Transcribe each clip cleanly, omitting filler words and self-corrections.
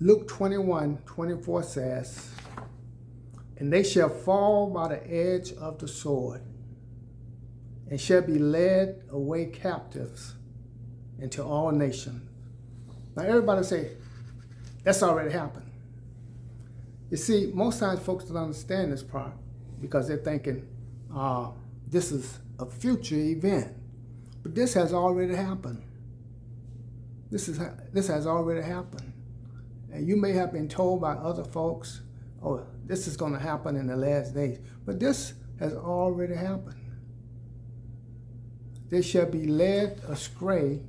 Luke 21:24 says, and they shall fall by the edge of the sword, and shall be led away captives into all nations. Now everybody say, that's already happened. You see, most times folks don't understand this part because they're thinking this is a future event. But this has already happened. This has already happened. And you may have been told by other folks, oh, this is going to happen in the last days. But this has already happened. They shall be led astray.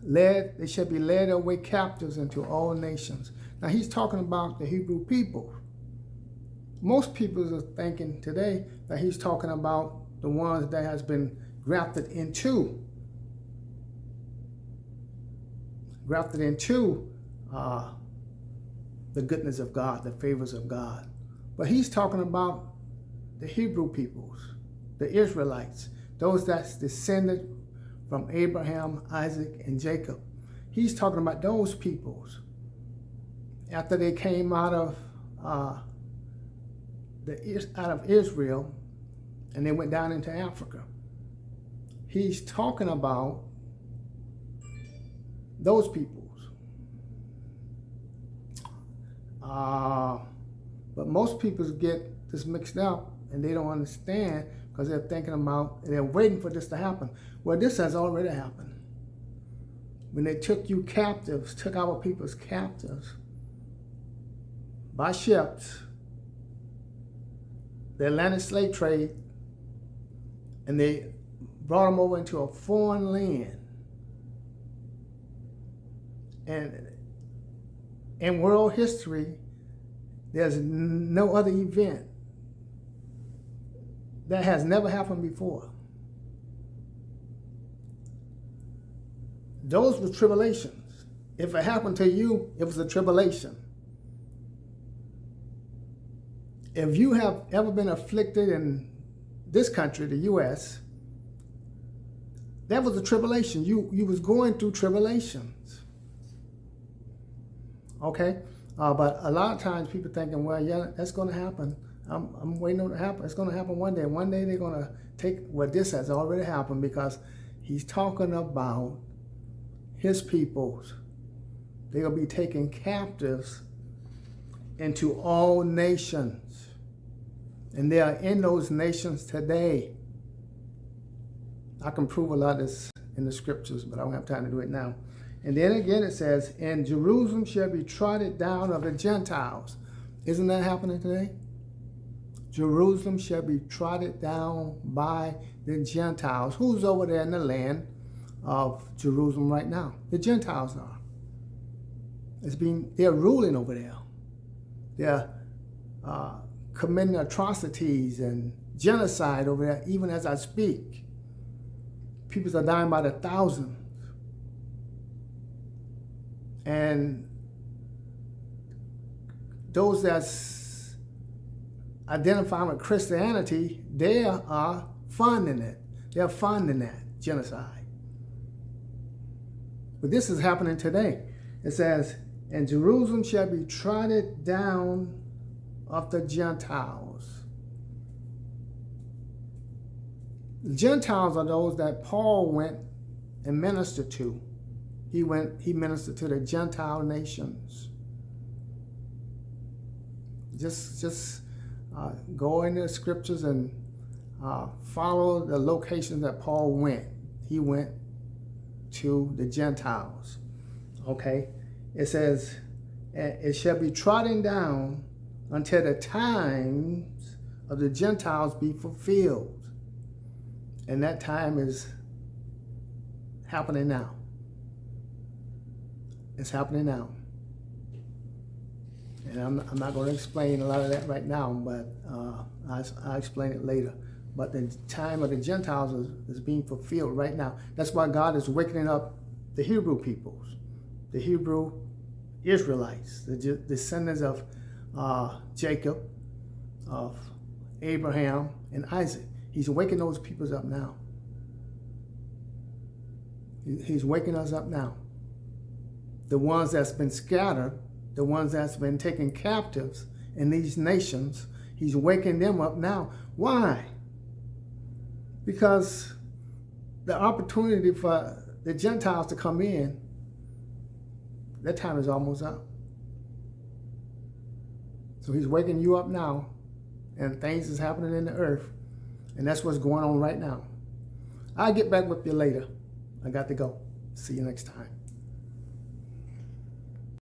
They shall be led away captives into all nations. Now he's talking about the Hebrew people. Most people are thinking today that he's talking about the ones that has been grafted into the goodness of God, the favors of God. But he's talking about the Hebrew peoples, the Israelites, those that's descended from Abraham, Isaac, and Jacob. He's talking about those peoples after they came out of Israel and they went down into Africa. He's talking about those peoples. But most people get this mixed up and they don't understand because they're thinking about, they're waiting for this to happen. Well, this has already happened. When they took you captives, took our peoples captives by ships, the Atlantic slave trade, and they brought them over into a foreign land. And in world history, there's no other event that has never happened before. Those were tribulations. If it happened to you, it was a tribulation. If you have ever been afflicted in this country, the U.S., that was a tribulation. You was going through tribulations. Okay? But a lot of times people thinking, well, yeah, that's going to happen. I'm waiting on it to happen. It's going to happen one day. One day they're going to take, well, this has already happened because he's talking about his peoples. They're going to be taken captives into all nations. And they are in those nations today. I can prove a lot of this in the scriptures, but I don't have time to do it now. And then again it says, and Jerusalem shall be trodden down of the Gentiles. Isn't that happening today? Jerusalem shall be trodden down by the Gentiles. Who's over there in the land of Jerusalem right now? The Gentiles are. They're ruling over there. They're committing atrocities and genocide over there, even as I speak. People are dying by the thousands. And those that's identifying with Christianity, they are funding it. They're funding that genocide. But this is happening today. It says, and Jerusalem shall be trodden down of the Gentiles. The Gentiles are those that Paul went and ministered to. He ministered to the Gentile nations. Just go into the scriptures and follow the locations that Paul went. He went to the Gentiles. Okay? It says, it shall be trodden down until the times of the Gentiles be fulfilled. And that time is happening now. It's happening now. And I'm not going to explain a lot of that right now, but I'll explain it later. But the time of the Gentiles is being fulfilled right now. That's why God is waking up the Hebrew peoples, the Hebrew Israelites, the descendants of Jacob, of Abraham, and Isaac. He's waking those peoples up now. He's waking us up now. the ones that's been scattered, the ones that's been taken captives in these nations. He's waking them up now. Why? Because the opportunity for the Gentiles to come in, that time is almost up. So he's waking you up now, and things is happening in the earth, and that's what's going on right now. I'll get back with you later. I got to go. See you next time.